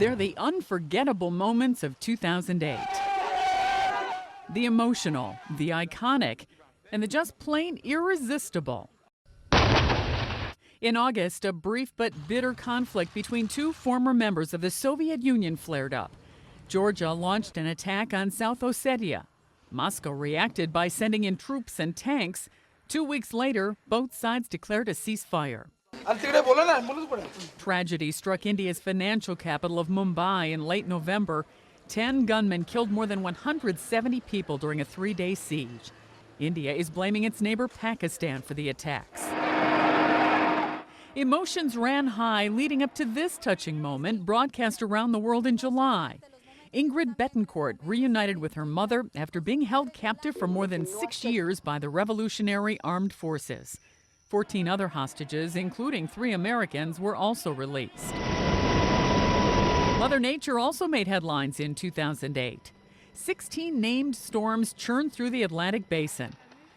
They're the unforgettable moments of 2008. The emotional, the iconic, and the just plain irresistible. In August, a brief but bitter conflict between two former members of the Soviet Union flared up. Georgia launched an attack on South Ossetia. Moscow reacted by sending in troops and tanks. 2 weeks later, both sides declared a ceasefire. Tragedy struck India's financial capital of Mumbai in late November. 10 gunmen killed more than 170 people during a 3-day siege. India is blaming its neighbor Pakistan for the attacks. Emotions ran high leading up to this touching moment, broadcast around the world in July. Ingrid Betancourt reunited with her mother after being held captive for more than 6 years by the Revolutionary Armed Forces. 14 other hostages, including 3 Americans, were also released. Mother Nature also made headlines in 2008. 16 named storms churned through the Atlantic Basin.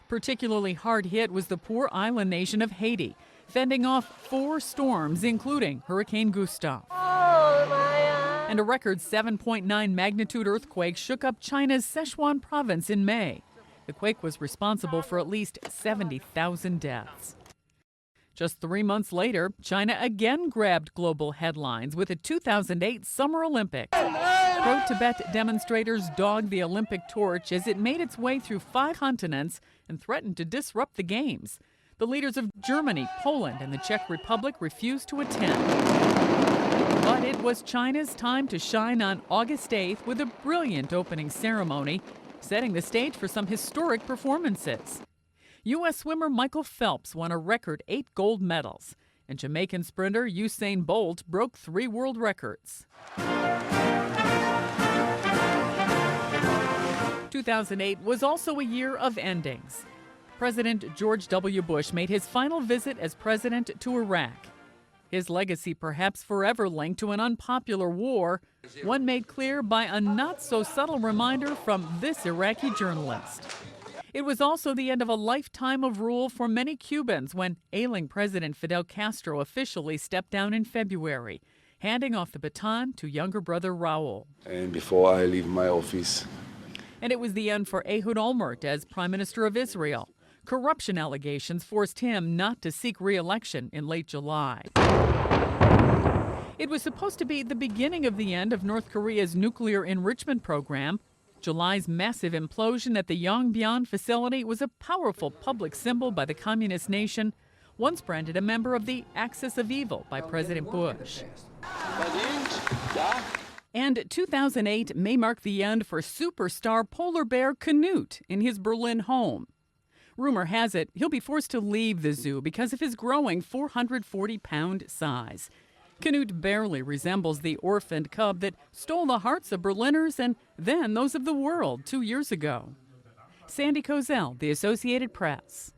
Particularly hard hit was the poor island nation of Haiti, fending off 4 storms, including Hurricane Gustav. And a record 7.9 magnitude earthquake shook up China's Sichuan province in May. The quake was responsible for at least 70,000 deaths. Just 3 months later, China again grabbed global headlines with the 2008 Summer Olympics. Pro-Tibet demonstrators dogged the Olympic torch as it made its way through 5 continents and threatened to disrupt the Games. The leaders of Germany, Poland, and the Czech Republic refused to attend. But it was China's time to shine on August 8th with a brilliant opening ceremony, setting the stage for some historic performances. U.S. swimmer Michael Phelps won a record 8 gold medals, and Jamaican sprinter Usain Bolt broke 3 world records. 2008 was also a year of endings. President George W. Bush made his final visit as president to Iraq. His legacy perhaps forever linked to an unpopular war, one made clear by a not-so-subtle reminder from this Iraqi journalist. It was also the end of a lifetime of rule for many Cubans when ailing President Fidel Castro officially stepped down in February, handing off the baton to younger brother Raul. And before I leave my office. And it was the end for Ehud Olmert as Prime Minister of Israel. Corruption allegations forced him not to seek re-election in late July. It was supposed to be the beginning of the end of North Korea's nuclear enrichment program. July's massive implosion at the Yongbyon facility was a powerful public symbol by the communist nation, once branded a member of the Axis of Evil by President Bush. And 2008 may mark the end for superstar polar bear Canute in his Berlin home. Rumor has it he'll be forced to leave the zoo because of his growing 440-pound size. Canute barely resembles the orphaned cub that stole the hearts of Berliners and then those of the world 2 years ago. Sandy Kozel, The Associated Press.